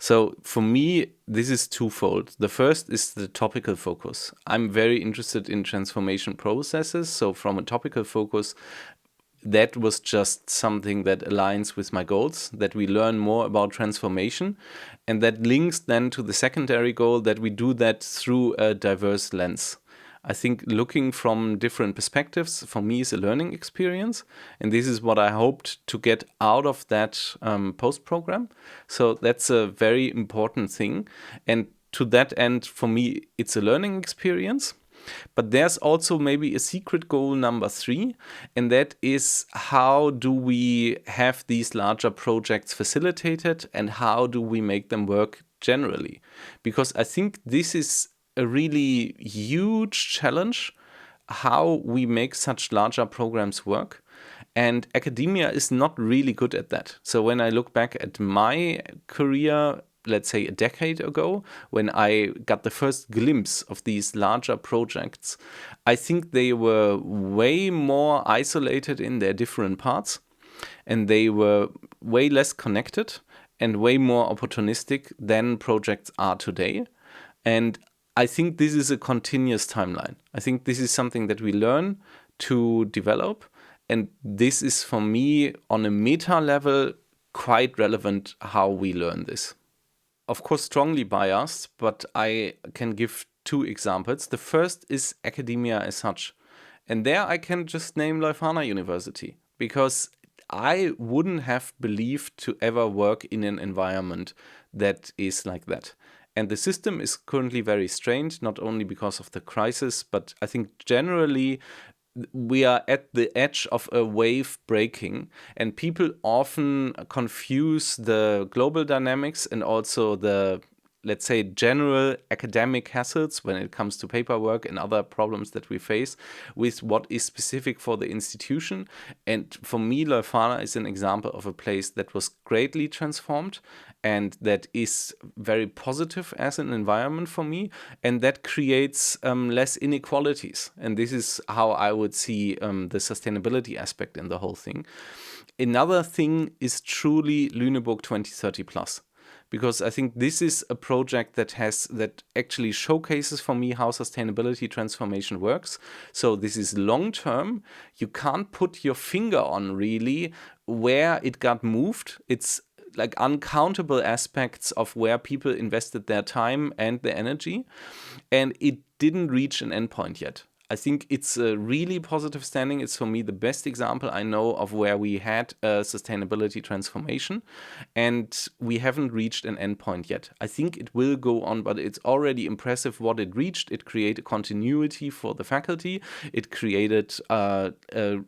So for me, this is twofold. The first is the topical focus. I'm very interested in transformation processes. So from a topical focus, that was just something that aligns with my goals, that we learn more about transformation. And that links then to the secondary goal that we do that through a diverse lens. I think looking from different perspectives for me is a learning experience. And this is what I hoped to get out of that post program. So that's a very important thing. And to that end, for me, it's a learning experience. But there's also maybe a secret goal number 3, and that is how do we have these larger projects facilitated and how do we make them work generally? Because I think this is a really huge challenge, how we make such larger programs work. And academia is not really good at that. So when I look back at my career, let's say a decade ago, when I got the first glimpse of these larger projects, I think they were way more isolated in their different parts, and they were way less connected and way more opportunistic than projects are today. And I think this is a continuous timeline. I think this is something that we learn to develop. And this is, for me, on a meta level, quite relevant how we learn this. Of course, strongly biased, but I can give 2 examples. The first is academia as such. And there I can just name Leuphana University, because I wouldn't have believed to ever work in an environment that is like that. And the system is currently very strained, not only because of the crisis, but I think generally we are at the edge of a wave breaking, and people often confuse the global dynamics and also the, let's say, general academic hassles when it comes to paperwork and other problems that we face with what is specific for the institution. And for me, Leuphana is an example of a place that was greatly transformed and that is very positive as an environment for me, and that creates less inequalities. And this is how I would see the sustainability aspect in the whole thing. Another thing is truly Lüneburg 2030 plus, because I think this is a project that actually showcases for me how sustainability transformation works. So this is long term. You can't put your finger on really where it got moved. It's like uncountable aspects of where people invested their time and their energy, and it didn't reach an endpoint yet. I think it's a really positive standing. It's, for me, the best example I know of where we had a sustainability transformation and we haven't reached an endpoint yet. I think it will go on, but it's already impressive what it reached. It created continuity for the faculty. It created a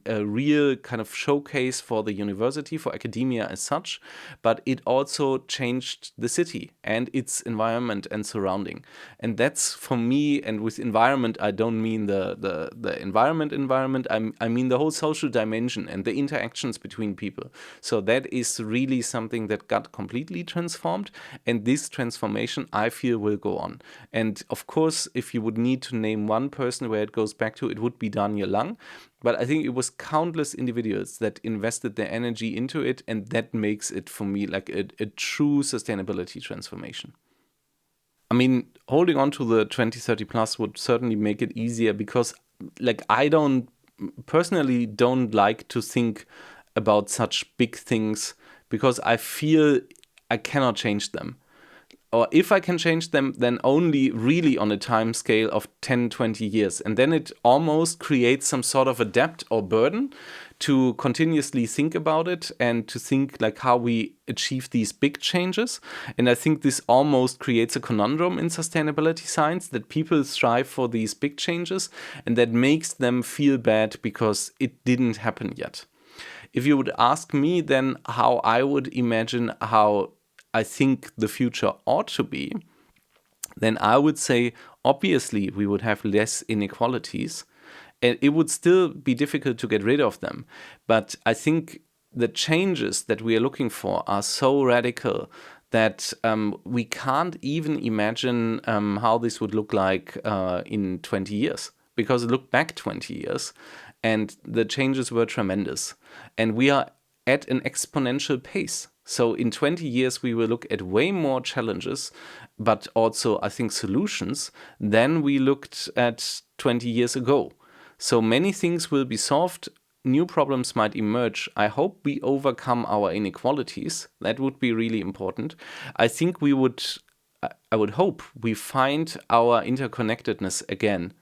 real kind of showcase for the university, for academia as such, but it also changed the city and its environment and surrounding. And that's, for me, and with environment, I don't mean the environment, I mean the whole social dimension and the interactions between people. So that is really something that got completely transformed, and this transformation, I feel, will go on. And of course, if you would need to name one person where it goes back to, it would be Daniel Lang. But I think it was countless individuals that invested their energy into it, and that makes it, for me, like a true sustainability transformation. I mean, holding on to the 2030 plus would certainly make it easier, because like I personally don't like to think about such big things, because I feel I cannot change them. Or if I can change them, then only really on a time scale of 10, 20 years. And then it almost creates some sort of a debt or burden to continuously think about it and to think like how we achieve these big changes. And I think this almost creates a conundrum in sustainability science, that people strive for these big changes and that makes them feel bad because it didn't happen yet. If you would ask me then how I would imagine how I think the future ought to be, then I would say, obviously, we would have less inequalities, and it would still be difficult to get rid of them. But I think the changes that we are looking for are so radical that we can't even imagine how this would look like in 20 years. Because look back 20 years, and the changes were tremendous. And we are at an exponential pace. So in 20 years, we will look at way more challenges, but also, I think, solutions than we looked at 20 years ago. So many things will be solved. New problems might emerge. I hope we overcome our inequalities. That would be really important. I think I would hope we find our interconnectedness again,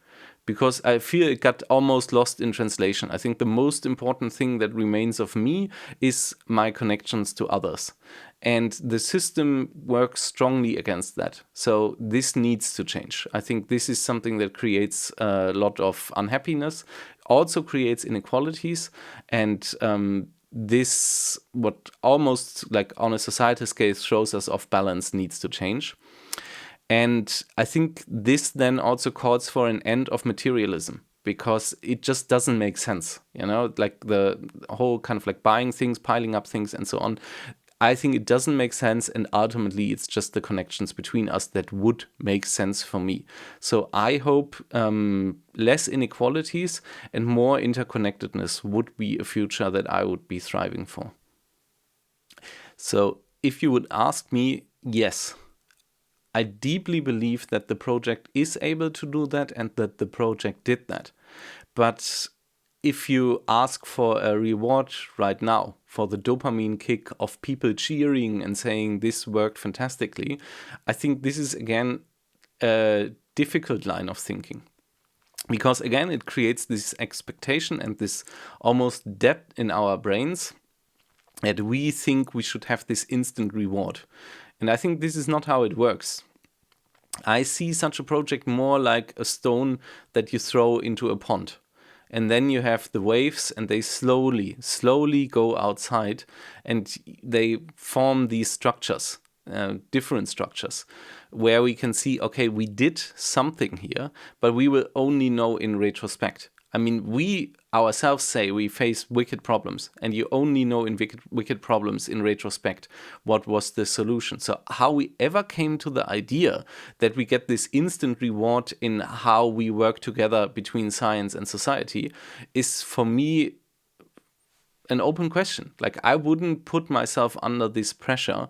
because I feel it got almost lost in translation. I think the most important thing that remains of me is my connections to others. And the system works strongly against that. So this needs to change. I think this is something that creates a lot of unhappiness, also creates inequalities, and this, what almost like on a societal scale shows us off balance, needs to change. And I think this then also calls for an end of materialism, because it just doesn't make sense, like the whole kind of like buying things, piling up things, and so on. I think it doesn't make sense, and ultimately it's just the connections between us that would make sense for me. So I hope less inequalities and more interconnectedness would be a future that I would be thriving for. So if you would ask me, yes, I deeply believe that the project is able to do that and that the project did that. But if you ask for a reward right now, for the dopamine kick of people cheering and saying this worked fantastically, I think this is again a difficult line of thinking. Because again, it creates this expectation and this almost debt in our brains that we think we should have this instant reward. And I think this is not how it works. I see such a project more like a stone that you throw into a pond. And then you have the waves, and they slowly go outside, and they form these structures, different structures, where we can see, okay, we did something here, but we will only know in retrospect. I mean, we ourselves say we face wicked problems, and you only know in wicked problems in retrospect what was the solution. So how we ever came to the idea that we get this instant reward in how we work together between science and society is, for me, an open question. Like, I wouldn't put myself under this pressure,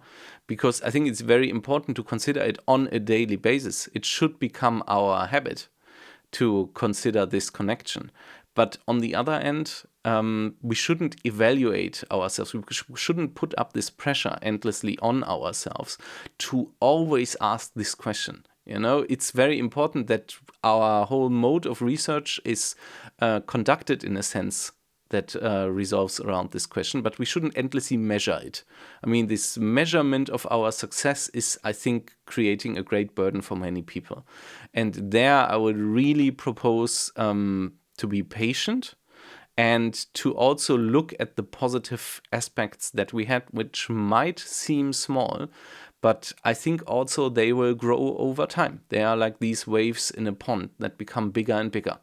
because I think it's very important to consider it on a daily basis. It should become our habit to consider this connection. But on the other end, we shouldn't evaluate ourselves. We shouldn't put up this pressure endlessly on ourselves to always ask this question. It's very important that our whole mode of research is conducted in a sense that resolves around this question, but we shouldn't endlessly measure it. I mean, this measurement of our success is, I think, creating a great burden for many people. And there I would really propose to be patient and to also look at the positive aspects that we had, which might seem small, but I think also they will grow over time. They are like these waves in a pond that become bigger and bigger.